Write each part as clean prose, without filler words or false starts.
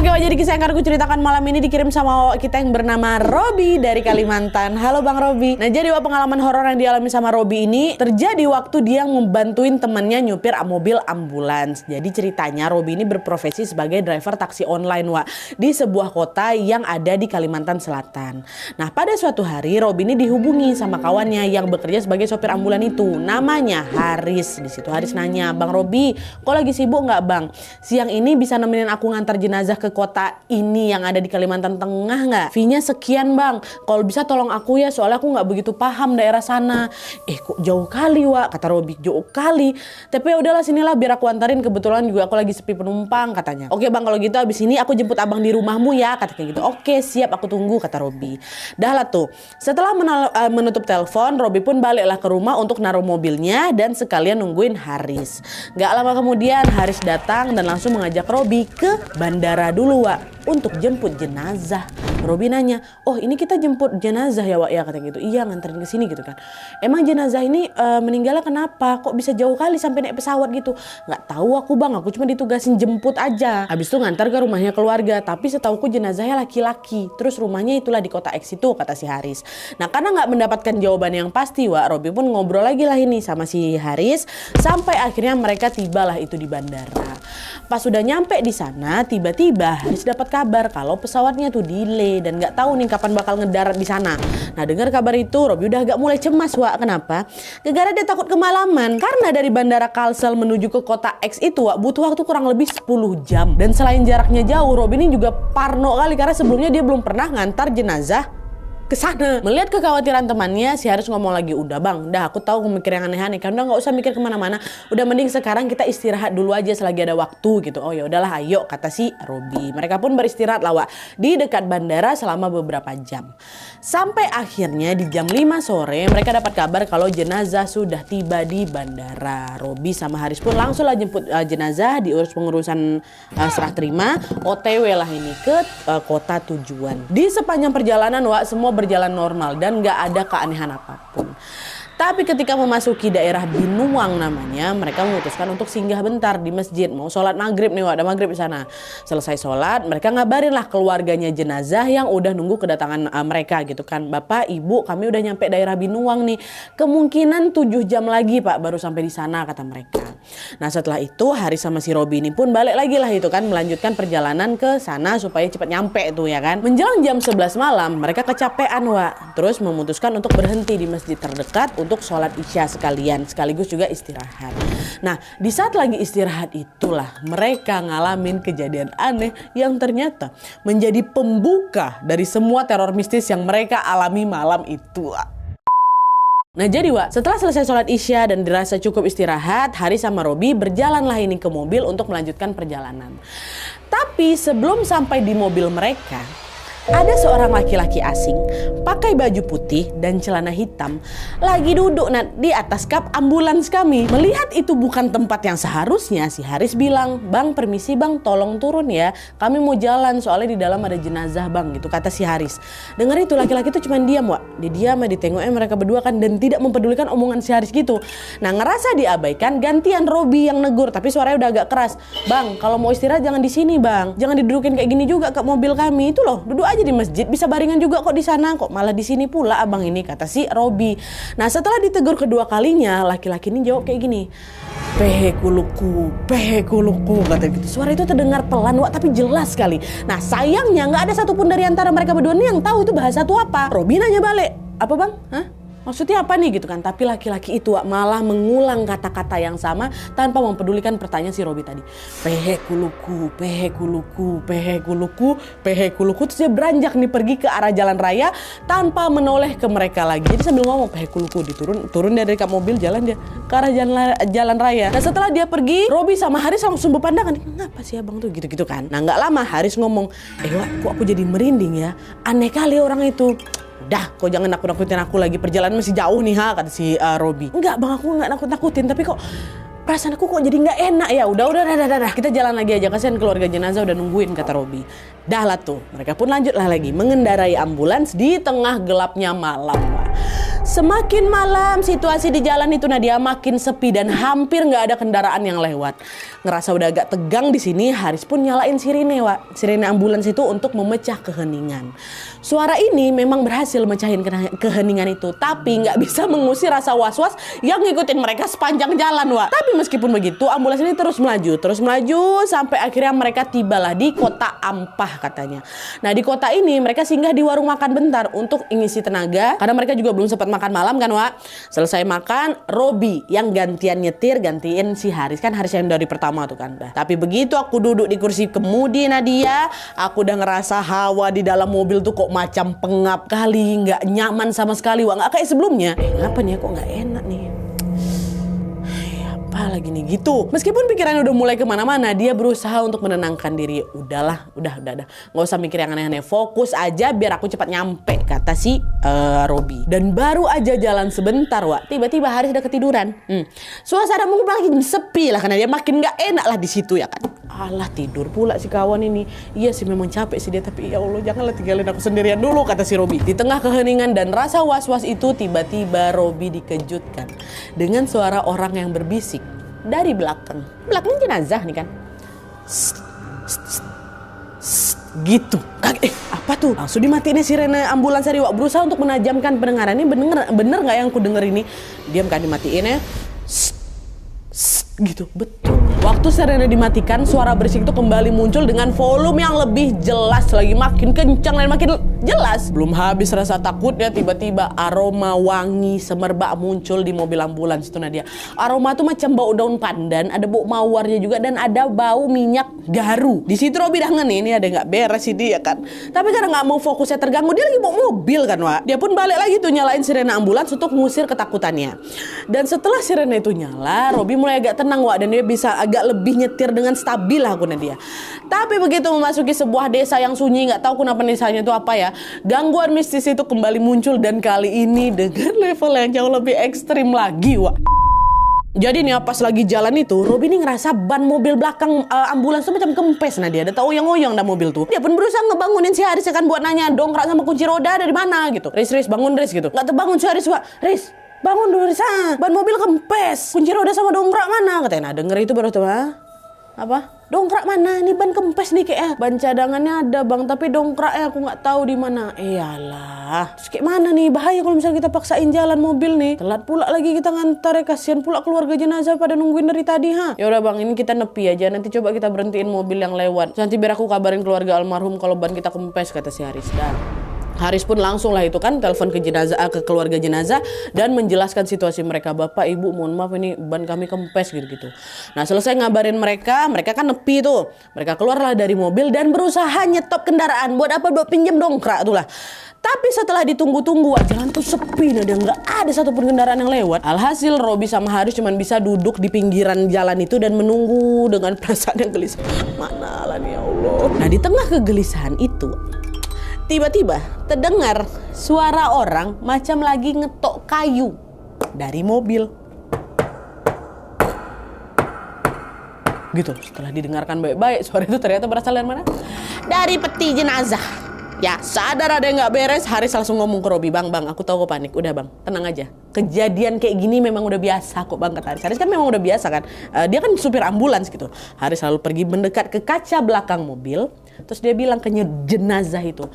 Oke, jadi kisah yang akan aku ceritakan malam ini dikirim sama kita yang bernama Robi dari Kalimantan. Halo Bang Robi. Nah, jadi pengalaman horor yang dialami sama Robi ini terjadi waktu dia membantuin temannya nyupir mobil ambulans. Jadi ceritanya Robi ini berprofesi sebagai driver taksi online, di sebuah kota yang ada di Kalimantan Selatan. Nah, pada suatu hari Robi ini dihubungi sama kawannya yang bekerja sebagai sopir ambulan itu. Namanya Haris. Di situ Haris nanya, "Bang Robi, kok lagi sibuk nggak Bang? Siang ini bisa nemenin aku ngantar jenazah ke kota ini yang ada di Kalimantan Tengah nggak? Fee-nya sekian Bang. Kalau bisa tolong aku ya, soalnya aku nggak begitu paham daerah sana." Kok jauh kali kata Robi. Jauh kali. Tapi ya udahlah, sinilah biar aku antarin, kebetulan juga aku lagi sepi penumpang, katanya. "Oke Bang, kalau gitu abis ini aku jemput abang di rumahmu ya," katanya gitu. "Oke siap, aku tunggu," kata Robi. Dah lah tuh. Setelah menutup telepon, Robi pun baliklah ke rumah untuk naruh mobilnya dan sekalian nungguin Haris. Gak lama kemudian Haris datang dan langsung mengajak Robi ke bandara dulu untuk jemput jenazah. Robi nanya, "Oh ini kita jemput jenazah ya ya," katanya gitu. "Iya, nganterin ke sini," gitu kan. "Emang jenazah ini meninggalnya kenapa? Kok bisa jauh kali sampai naik pesawat gitu?" "Nggak tahu aku Bang, aku cuma ditugasin jemput aja. Habis itu ngantar ke rumahnya keluarga. Tapi setauku jenazahnya laki-laki. Terus rumahnya itulah di kota X itu," kata si Haris. Nah, karena nggak mendapatkan jawaban yang pasti, Robi pun ngobrol lagi lah ini sama si Haris sampai akhirnya mereka tibalah itu di bandara. Pas sudah nyampe di sana, tiba-tiba Haris dapat kabar kalau pesawatnya tuh delay dan nggak tahu nih kapan bakal ngedarat di sana. Nah, dengar kabar itu Robi udah agak mulai cemas, Kenapa? Gara-gara dia takut kemalaman. Karena dari bandara Kalsel menuju ke kota X itu butuh waktu kurang lebih 10 jam. Dan selain jaraknya jauh, Robi ini juga parno kali karena sebelumnya dia belum pernah ngantar jenazah ke sana. Melihat kekhawatiran temannya, si Haris ngomong lagi, "Udah Bang, dah aku tahu mikir yang aneh-aneh, kan udah nggak usah mikir kemana-mana. Udah mending sekarang kita istirahat dulu aja selagi ada waktu," gitu. "Oh ya udahlah, ayo," kata si Robi. Mereka pun beristirahat lah di dekat bandara selama beberapa jam. Sampai akhirnya di jam 5 sore mereka dapat kabar kalau jenazah sudah tiba di bandara. Robi sama Haris pun langsung lah jemput jenazah, diurus pengurusan serah terima, OTW lah ini ke kota tujuan. Di sepanjang perjalanan semua berjalan normal dan gak ada keanehan apapun. Tapi ketika memasuki daerah Binuang namanya, mereka memutuskan untuk singgah bentar di masjid. Mau sholat maghrib nih, ada maghrib di sana. Selesai sholat, mereka ngabarin lah keluarganya jenazah yang udah nunggu kedatangan mereka gitu kan. "Bapak, Ibu, kami udah nyampe daerah Binuang nih. Kemungkinan 7 jam lagi Pak baru sampai di sana," kata mereka. Nah, setelah itu Haris sama si Robi ini pun balik lagi lah itu kan, melanjutkan perjalanan ke sana supaya cepat nyampe itu ya kan. Menjelang jam 11 malam, mereka kecapean terus memutuskan untuk berhenti di masjid terdekat untuk sholat isya sekaligus juga istirahat. Nah, di saat lagi istirahat itulah mereka ngalamin kejadian aneh yang ternyata menjadi pembuka dari semua teror mistis yang mereka alami malam itu. Nah, jadi setelah selesai sholat isya dan dirasa cukup istirahat, Haris sama Robi berjalanlah ini ke mobil untuk melanjutkan perjalanan. Tapi sebelum sampai di mobil mereka, ada seorang laki-laki asing pakai baju putih dan celana hitam lagi duduk di atas kap ambulans kami. Melihat itu bukan tempat yang seharusnya, si Haris bilang, "Bang, permisi Bang, tolong turun ya. Kami mau jalan soalnya di dalam ada jenazah Bang," gitu kata si Haris. Dengar itu laki-laki itu cuma diam, Dia diam ditengoknya mereka berdua kan dan tidak mempedulikan omongan si Haris gitu. Nah, ngerasa diabaikan, gantian Robi yang negur tapi suaranya udah agak keras. "Bang, kalau mau istirahat jangan di sini Bang. Jangan didudukin kayak gini juga ke mobil kami. Itu loh, duduk aja di masjid, bisa baringan juga kok di sana, kok malah di sini pula abang ini," kata si Robi. Nah, setelah ditegur kedua kalinya, laki-laki ini jawab kayak gini, pehe kuluku," kata gitu. Suara itu terdengar pelan tapi jelas sekali. Nah, sayangnya nggak ada satupun dari antara mereka berdua nih yang tahu itu bahasa itu apa. Robi nanya balik, "Apa Bang? Hah? Maksudnya apa nih?" gitu kan. Tapi laki-laki itu malah mengulang kata-kata yang sama tanpa mempedulikan pertanyaan si Robi tadi. Pehe kuluku. Terus dia beranjak nih pergi ke arah jalan raya tanpa menoleh ke mereka lagi. Jadi sambil ngomong pehe kuluku, turun dia dari kap mobil, jalan dia ke arah jalan raya. Nah, setelah dia pergi, Robi sama Haris langsung berpandangan, "Ngapa sih abang tuh?" gitu kan. Nah, nggak lama Haris ngomong, "Kok aku jadi merinding ya? Aneh kali orang itu." "Dah, kok jangan nakut-nakutin aku lagi, perjalanan masih jauh nih kata si Robi. "Enggak Bang, aku nggak nakut-nakutin, tapi kok perasaan aku kok jadi nggak enak ya." Udah, kita jalan lagi aja, kasihan keluarga jenazah udah nungguin," kata Robi. Dah lah tuh, mereka pun lanjutlah lagi mengendarai ambulans di tengah gelapnya malam. Semakin malam situasi di jalan itu Nadia makin sepi dan hampir nggak ada kendaraan yang lewat. Ngerasa udah agak tegang di sini, Haris pun nyalain sirine, Wak. Sirine ambulans itu untuk memecah keheningan. Suara ini memang berhasil mecahin keheningan itu, tapi nggak bisa mengusir rasa was-was yang ngikutin mereka sepanjang jalan, Wak. Tapi meskipun begitu, ambulans ini terus melaju sampai akhirnya mereka tibalah di kota Ampah katanya. Nah di kota ini mereka singgah di warung makan bentar untuk ngisi tenaga karena mereka juga belum sempat makan malam kan, Wak. Selesai makan, Robi yang gantian nyetir, gantiin si Haris. Kan Haris yang dari pertama tuh kan. Nah, tapi begitu aku duduk di kursi kemudi Nadia, aku udah ngerasa hawa di dalam mobil tuh kok macam pengap kali, nggak nyaman sama sekali, Wak. Nggak kayak sebelumnya. Ngapa nih, kok nggak enak nih. Apa lagi nih gitu. Meskipun pikirannya udah mulai kemana-mana, dia berusaha untuk menenangkan diri. Udah. Nggak usah mikir yang aneh-aneh. Fokus aja biar aku cepat nyampe, kata si Robi. Dan baru aja jalan sebentar, Wak, tiba-tiba Haris udah ketiduran. Suasana mungkin makin sepi lah karena dia makin nggak enak lah di situ ya kan. Alah, tidur pula si kawan ini. Iya sih memang capek sih dia, tapi ya Allah janganlah tinggalin aku sendirian dulu, kata si Robi. Di tengah keheningan dan rasa was-was itu tiba-tiba Robi dikejutkan dengan suara orang yang berbisik dari belakang. Belakang jenazah nih kan. Gitu. Apa tuh? Langsung dimatiin sirene ambulans tadi, Wak. Berusaha untuk menajamkan pendengaran. Ini bener nggak yang aku denger ini? Diam kan, dimatiin ya. Gitu, betul. Waktu sirene dimatikan, suara berisik itu kembali muncul dengan volume yang lebih jelas lagi, makin kencang dan makin jelas. Belum habis rasa takutnya, tiba-tiba aroma wangi semerbak muncul di mobil ambulans itu, Nadia. Aroma tuh macam bau daun pandan, ada bau mawarnya juga, dan ada bau minyak garu. Di situ Robi dah ini ada nggak beres sih dia kan. Tapi karena nggak mau fokusnya terganggu, dia lagi bawa mobil kan, Wak. Dia pun balik lagi tuh nyalain sirene ambulans untuk mengusir ketakutannya. Dan setelah sirene itu nyala, Robi mulai agak tenang, Wak, dan dia bisa agak lebih nyetir dengan stabil lah aku Nadia. Tapi begitu memasuki sebuah desa yang sunyi, nggak tahu kenapa desanya itu apa ya, gangguan mistis itu kembali muncul dan kali ini dengan level yang jauh lebih ekstrim lagi, Wak. Jadi nih pas lagi jalan itu, Robi nih ngerasa ban mobil belakang ambulans tuh macam kempes. Nah dia ada tahu yang ngoyong dah mobil tuh. Dia pun berusaha ngebangunin si Haris kan buat nanya dongkrak sama kunci roda dari mana gitu. Riz bangun Riz gitu. Nggak terbangun si Haris, Wak. Riz, bangun dulu Riz, ban mobil kempes. Kunci roda sama dongkrak mana? Katanya. Nah denger itu baru tuh, apa? Dongkrak mana? Ini ban kempes nih kayaknya. Ban cadangannya ada, Bang, tapi dongkraknya aku nggak tahu di mana. Iyalah. Terus kayak mana nih? Bahaya kalau misalnya kita paksain jalan mobil nih. Telat pula lagi kita ngantar ya, kasihan pula keluarga jenazah pada nungguin dari tadi, ha. Ya udah, Bang, ini kita nepi aja. Nanti coba kita berhentiin mobil yang lewat. Nanti biar aku kabarin keluarga almarhum kalau ban kita kempes, kata si Haris. Dan Haris pun langsung lah itu kan telepon ke jenazah, ke keluarga jenazah dan menjelaskan situasi mereka. Bapak, Ibu, mohon maaf ini ban kami kempes gitu-gitu. Nah selesai ngabarin mereka kan nepi tuh. Mereka keluarlah dari mobil dan berusaha nyetop kendaraan. Buat apa? Buat pinjam dongkrak tuh lah. Tapi setelah ditunggu-tunggu, jalan tuh sepi, nah, dan nggak ada satupun kendaraan yang lewat. Alhasil Robi sama Haris cuma bisa duduk di pinggiran jalan itu dan menunggu dengan perasaan yang gelisah. Mana lah nih, ya Allah. Nah di tengah kegelisahan itu, tiba-tiba terdengar suara orang macam lagi ngetok kayu dari mobil. Gitu. Setelah didengarkan baik-baik, suara itu ternyata berasal dari mana? Dari peti jenazah. Ya, sadar ada yang nggak beres, Haris langsung ngomong ke Robi, Bang, aku tahu kok panik. Udah, Bang, tenang aja. Kejadian kayak gini memang udah biasa kok, Bang, kata Haris. Haris kan memang udah biasa kan. Dia kan supir ambulans gitu. Haris lalu pergi mendekat ke kaca belakang mobil. Terus dia bilang ke jenazah itu,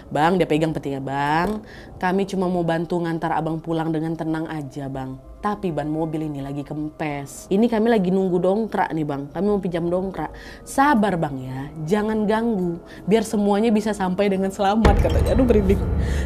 Bang, dia pegang petinya, Bang, kami cuma mau bantu ngantar Abang pulang dengan tenang aja, Bang. Tapi ban mobil ini lagi kempes. Ini kami lagi nunggu dongkrak nih, Bang. Kami mau pinjam dongkrak. Sabar, Bang, ya. Jangan ganggu. Biar semuanya bisa sampai dengan selamat, katanya. Aduh, merinding.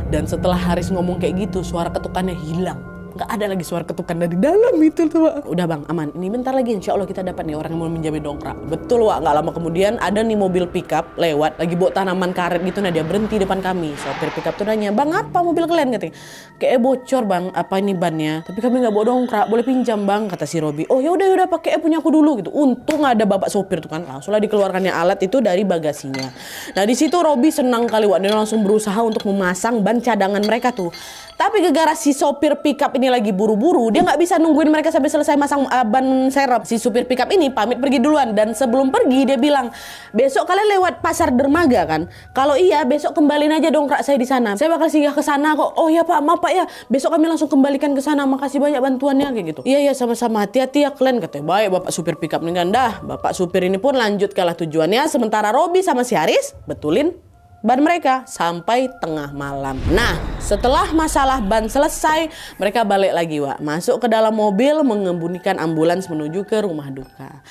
Dan setelah Haris ngomong kayak gitu, suara ketukannya hilang. Gak ada lagi suara ketukan dari dalam itu tuh, Wak. Udah, Bang, aman. Ini bentar lagi insya Allah kita dapat nih orang yang mau minjamin dongkrak. Betul, Wak. Gak lama kemudian ada nih mobil pickup lewat. Lagi bawa tanaman karet gitu. Nah dia berhenti depan kami. Sopir pickup tuh nanya, Bang, apa mobil kalian? Katanya, kayak bocor, Bang. Apa ini bannya? Tapi kami gak bawa dongkrak. Boleh pinjam, Bang, kata si Robi. Oh yaudah pakai punya aku dulu gitu. Untung ada bapak sopir tuh kan. Langsunglah dikeluarkannya alat itu dari bagasinya. Nah di situ Robi senang kali, Wak. Dia langsung berusaha untuk memasang ban cadangan mereka tuh. Tapi gara-gara si sopir pickup ini lagi buru-buru, dia nggak bisa nungguin mereka sampai selesai masang ban serep. Si supir pickup ini pamit pergi duluan, dan sebelum pergi dia bilang, besok kalian lewat pasar dermaga kan? Kalau iya, besok kembaliin aja dongkrak saya di sana. Saya bakal singgah ke sana kok. Oh ya Pak, maaf Pak ya. Besok kami langsung kembalikan ke sana. Makasih banyak bantuannya kayak gitu. Iya sama-sama, hati-hati ya kalian, katanya. Baik Bapak supir pickup ini kan. Dah, Bapak supir ini pun lanjut kalah tujuannya. Sementara Robi sama si Haris betulin ban mereka sampai tengah malam. Nah, setelah masalah ban selesai, mereka balik lagi, Wak. Masuk ke dalam mobil, mengemudikan ambulans menuju ke rumah duka.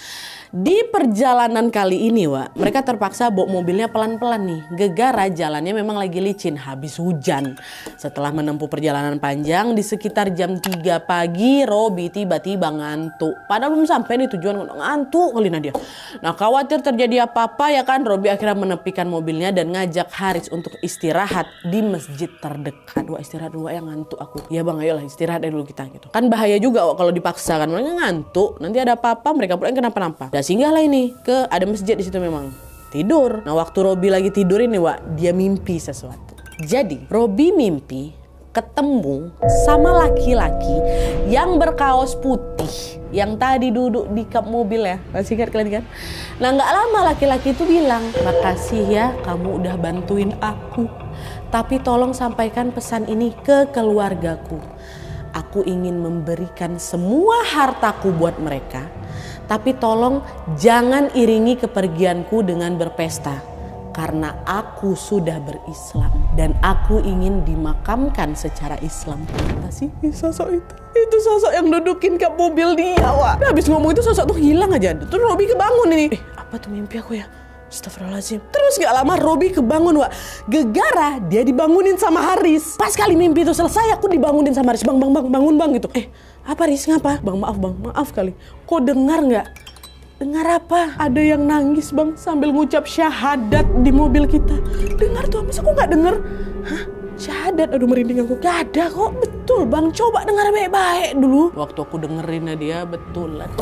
Di perjalanan kali ini, Wak, mereka terpaksa bawa mobilnya pelan-pelan nih. Gegara jalannya memang lagi licin, habis hujan. Setelah menempuh perjalanan panjang, di sekitar jam 3 pagi, Robi tiba-tiba ngantuk. Padahal belum sampai nih tujuan, ngantuk kali dia. Nah, khawatir terjadi apa-apa ya kan, Robi akhirnya menepikan mobilnya dan ngajak Haris untuk istirahat di masjid terdekat. Wah, istirahat dulu yang ngantuk aku. Ya bang, ayolah istirahat dulu kita gitu. Kan bahaya juga, Wak, kalau dipaksa kan. Mereka ngantuk, nanti ada apa-apa mereka pula yang kenapa-napa. Dan singgahlah ini ke ada masjid di situ memang. Tidur. Nah, waktu Robi lagi tidur ini, Wak, dia mimpi sesuatu. Jadi, Robi mimpi ketemu sama laki-laki yang berkaos putih yang tadi duduk di kap mobil ya. Masih ingat kalian kan? Nah, nggak lama laki-laki itu bilang, makasih ya kamu udah bantuin aku. Tapi tolong sampaikan pesan ini ke keluargaku. Aku ingin memberikan semua hartaku buat mereka. Tapi tolong jangan iringi kepergianku dengan berpesta. Karena aku sudah berislam. Dan aku ingin dimakamkan secara Islam. Kata sih sosok itu. Itu sosok yang dudukin kap mobil dia, Wak. Nah, habis ngomong itu sosok tuh hilang aja. Terus Robi kebangun ini. Apa tuh mimpi aku ya? Astagfirullahaladzim. Terus gak lama Robi kebangun, Wak. Gegara dia dibangunin sama Haris. Pas kali mimpi itu selesai, aku dibangunin sama Haris. Bang, bangun bang gitu. Apa Riz, ngapa? Bang, maaf kali. Kok dengar nggak? Dengar apa? Ada yang nangis bang sambil ngucap syahadat di mobil kita. Dengar tuh, masa kok nggak denger? Hah? Syahadat? Aduh merinding aku. Gak ada kok. Betul bang, coba dengar baik-baik dulu. Waktu aku dengerin dia betulan.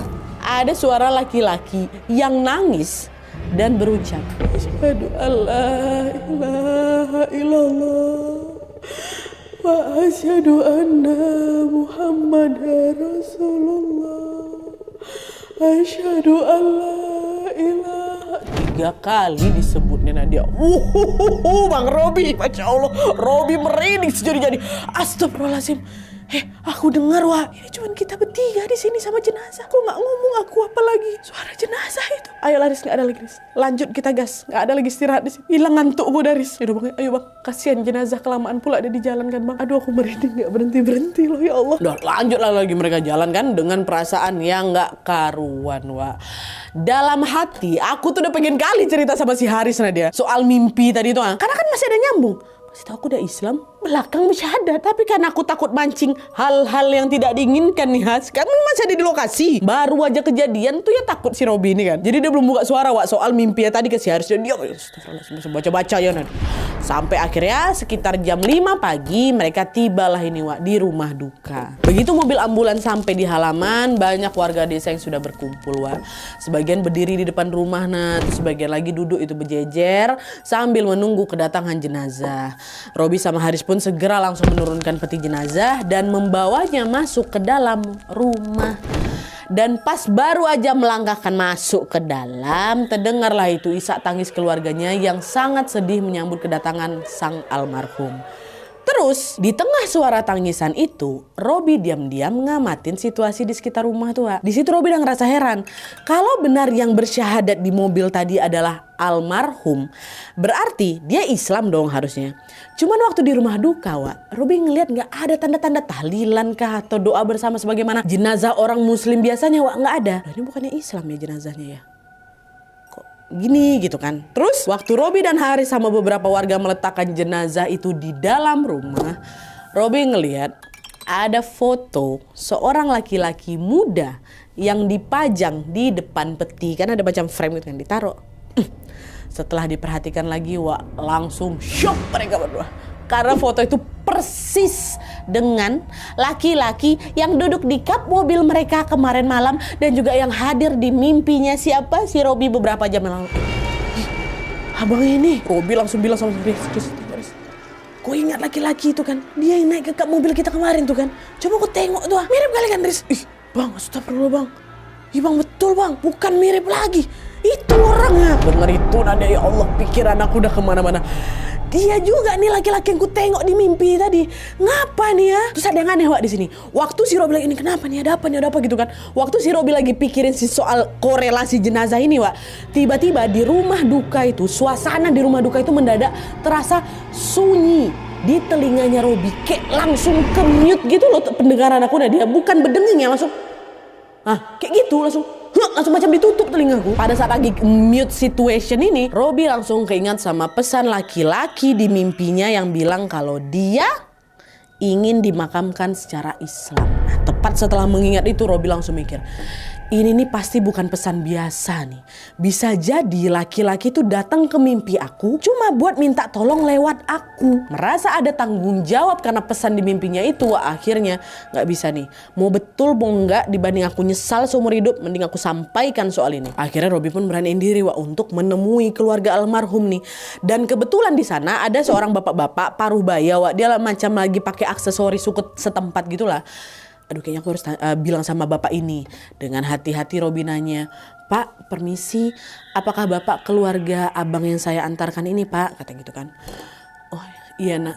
Ada suara laki-laki yang nangis dan berucap, asyhadu alla ilaha illallah wa asyhadu anna Muhammadar Rasulullah. Asyhadu alla ilaha. 3 kali disebutnya dia. Bang Robi, Masya Allah, Robi merinding sejadi-jadi. Astagfirullahaladzim. Aku dengar, Wak. Ini cuma kita bertiga di sini sama jenazah. Kok nggak ngomong aku apa lagi? Suara jenazah itu. Ayo Laris, nggak ada lagi Riz. Lanjut kita gas. Nggak ada lagi istirahat di sini. Hilang ngantuk gue Daris. Ayo bang, kasihan jenazah kelamaan pula ada di jalan kan bang. Aduh aku merinding nggak berhenti loh ya Allah. Udah lanjutlah lagi mereka jalan kan dengan perasaan yang nggak karuan, Wak. Dalam hati aku tuh udah pengen kali cerita sama si Haris dia soal mimpi tadi itu, karena kan masih ada nyambung. Masih tahu aku udah Islam, belakang bersyahadat. Tapi kan aku takut mancing hal-hal yang tidak diinginkan nih, Has. Kan masih ada di lokasi. Baru aja kejadian tuh ya takut si Robi ini kan. Jadi dia belum buka suara, Wak, soal mimpi ya tadi ke si Haris. Dia baca-baca ya nanti. Sampai akhirnya sekitar jam 5 pagi mereka tibalah ini, Wak, di rumah duka. Begitu mobil ambulans sampai di halaman, banyak warga desa yang sudah berkumpul, Wak. Sebagian berdiri di depan rumah, sebagian lagi duduk itu berjejer sambil menunggu kedatangan jenazah. Robi sama Haris pun segera langsung menurunkan peti jenazah dan membawanya masuk ke dalam rumah. Dan pas baru aja melangkahkan masuk ke dalam, terdengarlah itu isak tangis keluarganya yang sangat sedih menyambut kedatangan sang almarhum. Terus di tengah suara tangisan itu, Robi diam-diam ngamatin situasi di sekitar rumah tuh, Wak. Di situ Robi udah ngerasa heran. Kalau benar yang bersyahadat di mobil tadi adalah almarhum, berarti dia Islam dong harusnya. Cuman waktu di rumah duka, Wak, Robi ngeliat nggak ada tanda-tanda tahlilan kah atau doa bersama sebagaimana jenazah orang Muslim biasanya, Wak, nggak ada. Loh, ini bukannya Islam ya jenazahnya ya? Gini gitu kan. Terus waktu Robi dan Haris sama beberapa warga meletakkan jenazah itu di dalam rumah, Robi ngelihat ada foto seorang laki-laki muda yang dipajang di depan peti. Kan ada macam frame gitu kan ditaruh. Setelah diperhatikan lagi, Wak, langsung shock mereka berdua. Karena foto itu persis dengan laki-laki yang duduk di kap mobil mereka kemarin malam dan juga yang hadir di mimpinya siapa? Si Robi beberapa jam yang lalu. Abang ini. Robi langsung bilang sama Haris, kau ingat laki-laki itu kan? Dia yang naik ke mobil kita kemarin tuh kan? Coba kau tengok tuh, mirip kali kan Riz? Ih bang, astagfirullah bang. Ih bang, betul bang, bukan mirip lagi. Itu orangnya. Dengar itu Nadia, ya Allah, pikiran aku udah kemana-mana. Dia juga nih laki-laki yang ku tengok di mimpi tadi. Ngapa nih ya? Terus ada yang aneh Wak di sini. Waktu si Robi lagi, ini kenapa nih? Ada apa gitu kan? Waktu si Robi lagi pikirin si soal korelasi jenazah ini Wak, tiba-tiba di rumah duka itu, suasana di rumah duka itu mendadak terasa sunyi. Di telinganya Robi kayak langsung ke mute gitu loh pendengaran aku. Nah dia bukan berdenging ya, langsung kayak gitu langsung macam ditutup telingaku. Pada saat lagi mute situation ini, Robi langsung keingat sama pesan laki-laki di mimpinya yang bilang kalau dia ingin dimakamkan secara Islam. Nah, tepat setelah mengingat itu Robi langsung mikir, ini nih pasti bukan pesan biasa nih. Bisa jadi laki-laki itu datang ke mimpi aku cuma buat minta tolong lewat aku. Merasa ada tanggung jawab karena pesan di mimpinya itu. Wah, akhirnya gak bisa nih. Mau betul mau enggak, dibanding aku nyesal seumur hidup, mending aku sampaikan soal ini. Akhirnya Robi pun beraniin diri untuk menemui keluarga almarhum nih. Dan kebetulan di sana ada seorang bapak-bapak paruh baya. Dia macam lagi pakai aksesoris suku setempat gitulah. Aduh, kayaknya aku harus bilang sama bapak ini. Dengan hati-hati Robi nanya, Pak permisi, apakah bapak keluarga abang yang saya antarkan ini Pak? Kata gitu kan. Oh iya nak,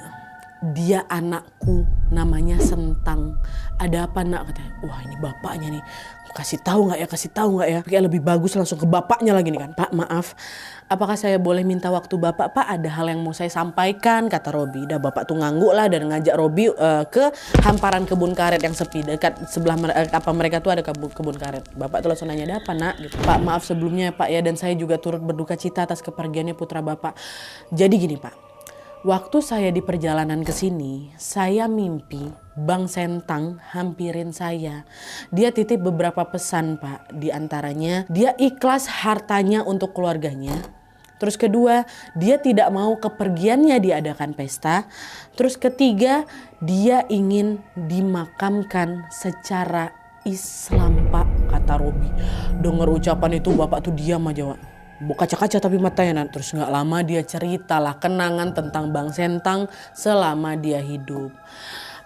dia anakku namanya Sentang. Ada apa nak? Katanya. Wah ini bapaknya nih. Kasih tahu nggak ya? Kayak lebih bagus langsung ke bapaknya lagi nih kan. Pak maaf, apakah saya boleh minta waktu bapak? Pak ada hal yang mau saya sampaikan, kata Robi. Dah bapak tuh ngangguk lah dan ngajak Robi ke hamparan kebun karet yang sepi dekat sebelah mereka tuh ada kebun karet. Bapak tuh langsung nanya, ada apa nak? Gitu. Pak maaf sebelumnya Pak ya, dan saya juga turut berduka cita atas kepergiannya putra bapak. Jadi gini Pak, waktu saya di perjalanan ke sini, saya mimpi Bang Sentang hampirin saya. Dia titip beberapa pesan Pak. Di antaranya dia ikhlas hartanya untuk keluarganya. Terus kedua, dia tidak mau kepergiannya diadakan pesta. Terus ketiga, dia ingin dimakamkan secara Islam Pak, kata Robi. Dengar ucapan itu bapak tuh diam aja Pak. Kaca-kaca tapi matanya. Terus gak lama dia ceritalah kenangan tentang Bang Sentang selama dia hidup.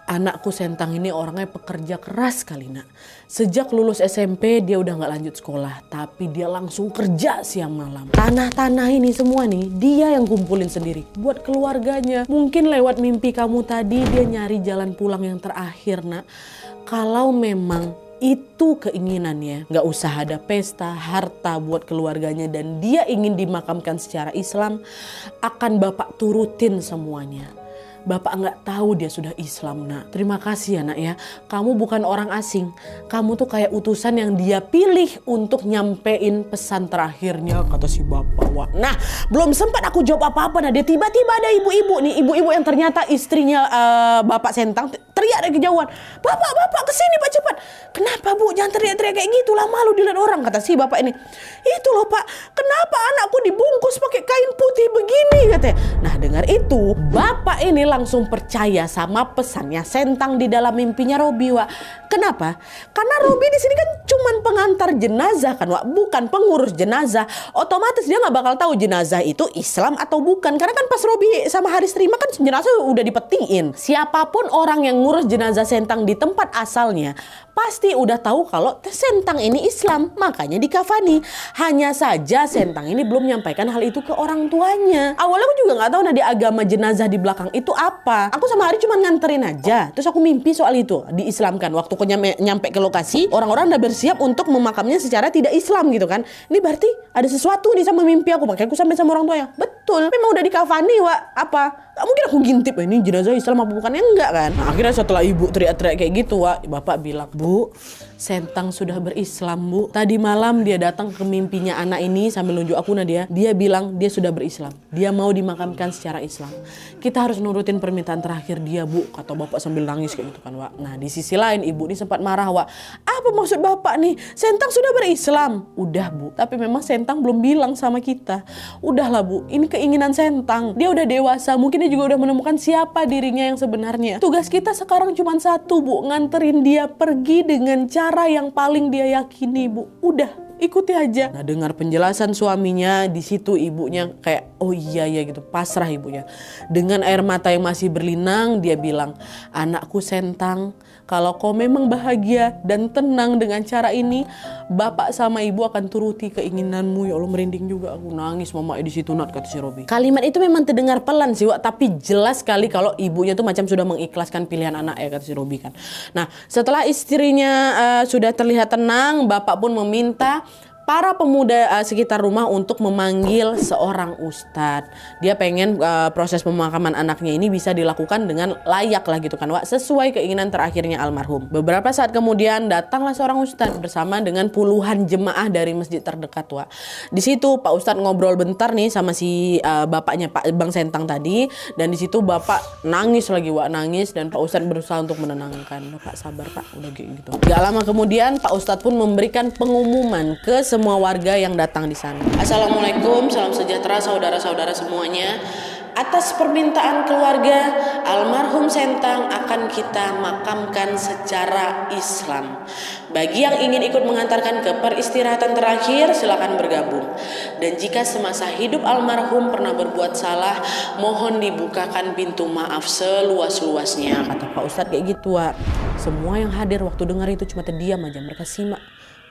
Anakku Sentang ini orangnya pekerja keras kali nak. Sejak lulus SMP dia udah gak lanjut sekolah. Tapi dia langsung kerja siang malam. Tanah-tanah ini semua nih dia yang kumpulin sendiri buat keluarganya. Mungkin lewat mimpi kamu tadi dia nyari jalan pulang yang terakhir nak. Kalau memang itu keinginannya, gak usah ada pesta, harta buat keluarganya, dan dia ingin dimakamkan secara Islam, akan bapak turutin semuanya. Bapak nggak tahu dia sudah Islam nak. Terima kasih ya nak ya. Kamu bukan orang asing. Kamu tuh kayak utusan yang dia pilih untuk nyampein pesan terakhirnya, kata si bapak. Wah. Nah belum sempat aku jawab apa-apa. Nah dia tiba-tiba ada ibu-ibu nih. Ibu-ibu yang ternyata istrinya bapak Sentang teriak dari kejauhan. Bapak kesini Pak cepat. Kenapa Bu? Jangan teriak-teriak kayak gitu lah. Malu dilihat orang, kata si bapak ini. Itu loh Pak. Kenapa anakku dibungkus pakai kain putih begini, katanya. Nah dengar itu bapak ini langsung percaya sama pesannya Sentang di dalam mimpinya Robi Wak. Kenapa? Karena Robi di sini kan cuman pengantar jenazah kan Wak, bukan pengurus jenazah. Otomatis dia nggak bakal tahu jenazah itu Islam atau bukan. Karena kan pas Robi sama Haris terima kan jenazah udah dipetiin. Siapapun orang yang ngurus jenazah Sentang di tempat asalnya pasti udah tahu kalau Sentang ini Islam, makanya dikafani. Hanya saja Sentang ini belum menyampaikan hal itu ke orang tuanya. Awalnya aku juga nggak tahu di agama jenazah di belakang itu apa. Aku sama Ari cuma nganterin aja. Terus aku mimpi soal itu diislamkan. Waktu aku nyampe ke lokasi, orang-orang udah bersiap untuk memakamnya secara tidak Islam gitu kan. Ini berarti ada sesuatu nih sama mimpi aku. Makanya aku sampai sama orang tuanya. Betul, memang udah dikafani Wak. Apa? Gak mungkin aku ngintip ini jenazah Islam apa bukannya, enggak kan. Nah, akhirnya setelah ibu teriak-teriak kayak gitu Wak, bapak bilang, Bu, Sentang sudah berislam Bu. Tadi malam dia datang ke mimpinya anak ini sambil nunjuk aku Nadia. Dia bilang dia sudah berislam. Dia mau dimakamkan secara Islam. Kita harus nurutin permintaan terakhir dia Bu, kata bapak sambil nangis kayak gitu kan Wak. Nah di sisi lain ibu ini sempat marah Wak. Apa maksud bapak nih? Sentang sudah berislam. Udah Bu, tapi memang Sentang belum bilang sama kita. Udahlah Bu, ini keinginan Sentang. Dia udah dewasa, mungkin dia juga udah menemukan siapa dirinya yang sebenarnya. Tugas kita sekarang cuma satu, Bu, nganterin dia pergi dengan cara yang paling dia yakini, Bu. Udah, ikuti aja. Nah, dengar penjelasan suaminya, di situ ibunya kayak oh iya ya gitu, pasrah ibunya. Dengan air mata yang masih berlinang, dia bilang, "Anakku Sentang, kalau kau memang bahagia dan tenang dengan cara ini, bapak sama ibu akan turuti keinginanmu." Ya Allah, merinding juga aku, nangis mama di situ Nat, kata si Robi. Kalimat itu memang terdengar pelan sih, Wak, tapi jelas sekali kalau ibunya tuh macam sudah mengikhlaskan pilihan anak ya, kata si Robi kan. Nah, setelah istrinya sudah terlihat tenang, bapak pun meminta para pemuda sekitar rumah untuk memanggil seorang ustadz. Dia pengen proses pemakaman anaknya ini bisa dilakukan dengan layak lah gitu kan, Wak, sesuai keinginan terakhirnya almarhum. Beberapa saat kemudian datanglah seorang ustadz bersama dengan puluhan jemaah dari masjid terdekat, Wak. Di situ Pak Ustadz ngobrol bentar nih sama si bapaknya Pak Bang Sentang tadi, dan di situ bapak nangis lagi, Wak, nangis, dan Pak Ustadz berusaha untuk menenangkan. Pak, sabar Pak, udah gitu. Gak lama kemudian Pak Ustadz pun memberikan pengumuman ke semua warga yang datang di sana. Assalamualaikum, salam sejahtera saudara-saudara semuanya. Atas permintaan keluarga, almarhum Sentang akan kita makamkan secara Islam. Bagi yang ingin ikut mengantarkan ke peristirahatan terakhir, silakan bergabung. Dan jika semasa hidup almarhum pernah berbuat salah, mohon dibukakan pintu maaf seluas-luasnya, kata Pak Ustadz kayak gitu, Wak. Semua yang hadir waktu dengar itu cuma terdiam aja, mereka simak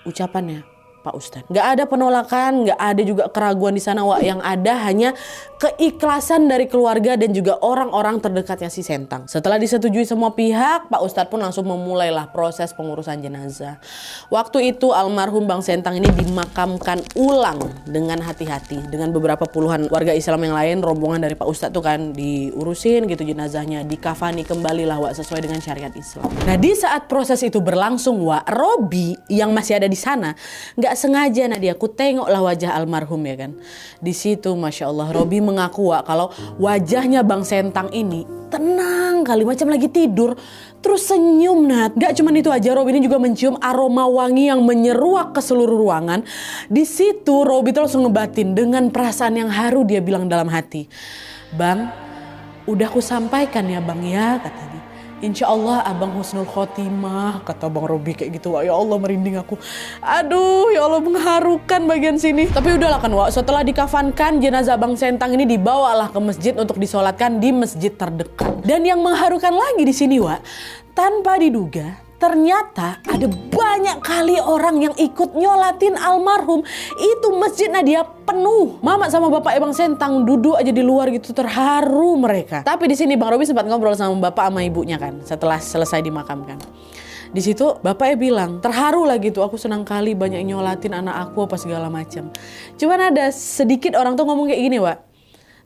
ucapannya Pak Ustadz. Gak ada penolakan, gak ada juga keraguan di sana, Wak. Yang ada hanya keikhlasan dari keluarga dan juga orang-orang terdekatnya si Sentang. Setelah disetujui semua pihak, Pak Ustadz pun langsung memulailah proses pengurusan jenazah. Waktu itu almarhum Bang Sentang ini dimakamkan ulang dengan hati-hati. Dengan beberapa puluhan warga Islam yang lain, rombongan dari Pak Ustadz tuh kan diurusin gitu jenazahnya, dikafani kembali lah, Wak, sesuai dengan syariat Islam. Nah, di saat proses itu berlangsung, Wak, Robi yang masih ada di sana gak sengaja Nadia, aku tengoklah wajah almarhum ya kan. Di situ Masya Allah, Robi mengaku, Wak, kalau wajahnya Bang Sentang ini tenang kali, macam lagi tidur, terus senyum, Nat. Gak cuman itu aja, Robi ini juga mencium aroma wangi yang menyeruak ke seluruh ruangan. Di situ Robi tuh langsung ngebatin dengan perasaan yang haru, dia bilang dalam hati, "Bang, udah aku sampaikan ya Bang ya," katanya. "Insya Allah abang husnul khotimah," kata Bang Robi kayak gitu, Wak. Ya Allah, merinding aku. Aduh, ya Allah, mengharukan bagian sini. Tapi udahlah kan, Wak, setelah dikafankan, jenazah Bang Sentang ini dibawalah ke masjid untuk disolatkan di masjid terdekat. Dan yang mengharukan lagi di sini, Wak, tanpa diduga, ternyata ada banyak kali orang yang ikut nyolatin almarhum. Itu masjid Nadia penuh. Mama sama bapak Bang Sentang duduk aja di luar gitu, terharu mereka. Tapi di sini Bang Robi sempat ngobrol sama bapak sama ibunya kan, setelah selesai dimakamkan. Di situ bapaknya bilang, terharu lah gitu, "Aku senang kali banyak nyolatin anak aku apa segala macam." Cuman ada sedikit orang tuh ngomong kayak gini, Wak,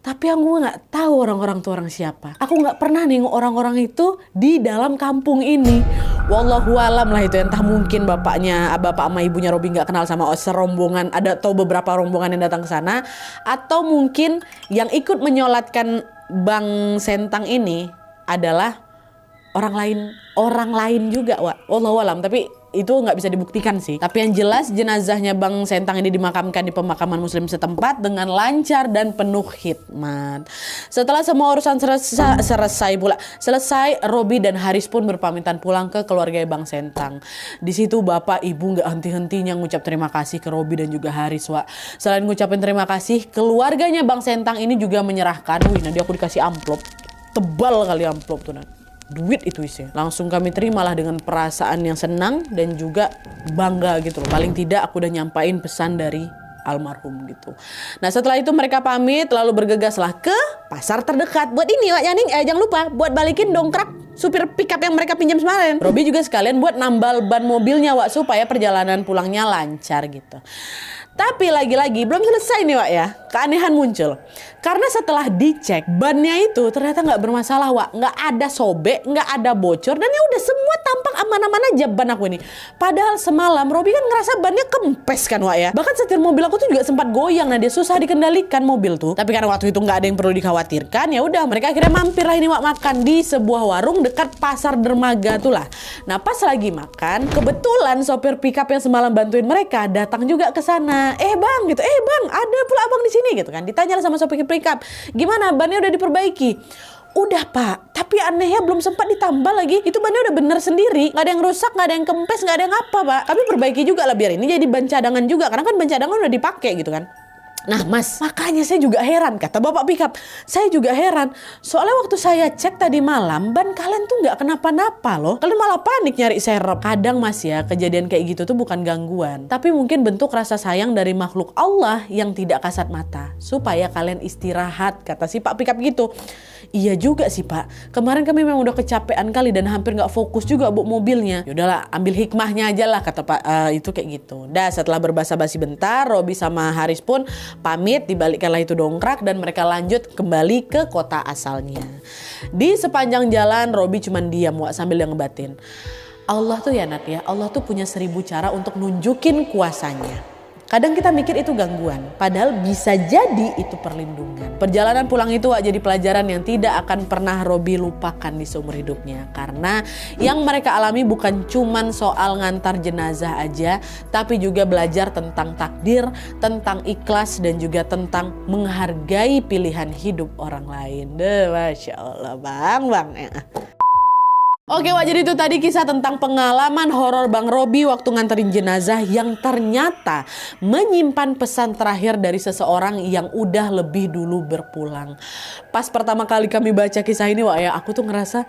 "Tapi aku nggak tahu orang-orang itu orang siapa. Aku nggak pernah nengok orang-orang itu di dalam kampung ini." Wallahu alam lah itu, entah mungkin bapak sama ibunya Robi nggak kenal sama serombongan, ada atau beberapa rombongan yang datang ke sana, atau mungkin yang ikut menyolatkan Bang Sentang ini adalah orang lain juga, Wak. Wallahu alam, tapi itu nggak bisa dibuktikan sih. Tapi yang jelas jenazahnya Bang Sentang ini dimakamkan di pemakaman muslim setempat dengan lancar dan penuh khidmat. Setelah semua urusan selesai, Robi dan Haris pun berpamitan pulang ke keluarga Bang Sentang. Di situ bapak ibu nggak henti-hentinya ngucap terima kasih ke Robi dan juga Haris, Wak. Selain ngucapin terima kasih, keluarganya Bang Sentang ini juga menyerahkan, nanti aku dikasih amplop, tebal kali amplop tuh, Nat. Duit itu isinya. Langsung kami terimalah dengan perasaan yang senang dan juga bangga gitu loh. Paling tidak aku udah nyampain pesan dari almarhum gitu. Nah, setelah itu mereka pamit lalu bergegaslah ke pasar terdekat. Buat ini, Wak Yaning, jangan lupa buat balikin dongkrak supir pickup yang mereka pinjam semalam. Robi juga sekalian buat nambal ban mobilnya, Wak, supaya perjalanan pulangnya lancar gitu. Tapi lagi-lagi belum selesai nih, Wak ya. Keanehan muncul. Karena setelah dicek, bannya itu ternyata nggak bermasalah, Wak. Nggak ada sobek, nggak ada bocor, dan ya udah semua tampak aman-aman aja ban aku ini. Padahal semalam Robi kan ngerasa bannya kempes kan, Wak ya. Bahkan setir mobil aku tuh juga sempat goyang, nah dia susah dikendalikan mobil tuh. Tapi karena waktu itu nggak ada yang perlu dikhawatirkan, ya udah mereka akhirnya mampir lah ini, Wak, makan di sebuah warung dekat pasar dermaga tuh lah. Nah, pas lagi makan, kebetulan sopir pickup yang semalam bantuin mereka datang juga ke sana. gimana? Bang gitu, bang ada pula abang di sini gitu kan. Ditanya sama sopir pickup, gimana bannya udah diperbaiki? Udah pak, tapi anehnya belum sempat ditambah lagi. Itu bannya udah bener sendiri, nggak ada yang rusak, nggak ada yang kempes, nggak ada yang apa pak. Tapi perbaiki juga lah biar ini jadi ban cadangan juga, karena kan ban cadangan udah dipakai gitu kan. Nah mas, makanya saya juga heran, kata bapak pickup. Saya juga heran, soalnya waktu saya cek tadi malam, ban kalian tuh nggak kenapa-napa loh. Kalian malah panik nyari serep. Kadang mas ya, kejadian kayak gitu tuh bukan gangguan, tapi mungkin bentuk rasa sayang dari makhluk Allah yang tidak kasat mata, supaya kalian istirahat, kata si pak pickup gitu. Iya juga sih pak, kemarin kami memang udah kecapean kali dan hampir nggak fokus juga bawa mobilnya. Yaudahlah, ambil hikmahnya aja lah, kata pak itu kayak gitu. Dah setelah berbasa-basi bentar, Robi sama Haris pun pamit, dibalikkanlah itu dongkrak dan mereka lanjut kembali ke kota asalnya. Di sepanjang jalan Robi cuman diam Wak, sambil dia ngebatin, Allah tuh ya Nat ya, Allah tuh punya 1000 cara untuk nunjukin kuasanya. Kadang kita mikir itu gangguan, padahal bisa jadi itu perlindungan. Perjalanan pulang itu Wak, jadi pelajaran yang tidak akan pernah Robi lupakan di seumur hidupnya. Karena yang mereka alami bukan cuman soal ngantar jenazah aja, tapi juga belajar tentang takdir, tentang ikhlas, dan juga tentang menghargai pilihan hidup orang lain. Masya Allah bang. Oke Wak, jadi itu tadi kisah tentang pengalaman horor Bang Robi waktu nganterin jenazah yang ternyata menyimpan pesan terakhir dari seseorang yang udah lebih dulu berpulang. Pas pertama kali kami baca kisah ini Wak ya, aku tuh ngerasa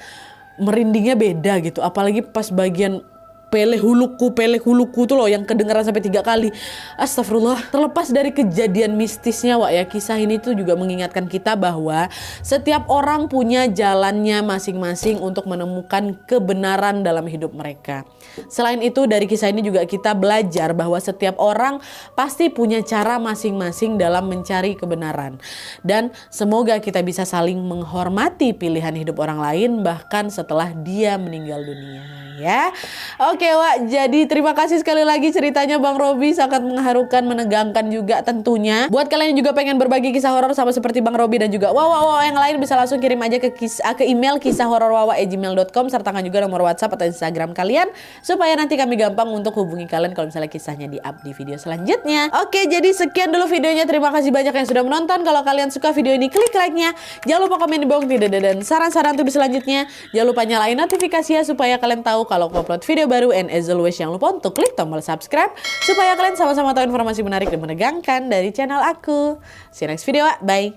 merindingnya beda gitu. Apalagi pas bagian peleh huluku tuh loh yang kedengaran sampai 3 kali. Astagfirullah. Terlepas dari kejadian mistisnya Wak ya, kisah ini tuh juga mengingatkan kita bahwa setiap orang punya jalannya masing-masing untuk menemukan kebenaran dalam hidup mereka. Selain itu dari kisah ini juga kita belajar bahwa setiap orang pasti punya cara masing-masing dalam mencari kebenaran. Dan semoga kita bisa saling menghormati pilihan hidup orang lain bahkan setelah dia meninggal dunia ya. Oke Wak, jadi terima kasih sekali lagi ceritanya Bang Robi, sangat mengharukan, menegangkan juga tentunya. Buat kalian yang juga pengen berbagi kisah horor sama seperti Bang Robi dan juga Wawa yang lain, bisa langsung kirim aja ke email kisahhororwawa@gmail.com, sertakan juga nomor WhatsApp atau Instagram kalian supaya nanti kami gampang untuk hubungi kalian kalau misalnya kisahnya di-up di video selanjutnya. Oke, jadi sekian dulu videonya. Terima kasih banyak yang sudah menonton. Kalau kalian suka video ini, klik like-nya. Jangan lupa komen di bawah dan saran-saran untuk selanjutnya. Jangan lupa nyalain notifikasinya supaya kalian tahu kalau aku upload video baru, and as always jangan lupa untuk klik tombol subscribe supaya kalian sama-sama tahu informasi menarik dan menegangkan dari channel aku. See you next video, bye.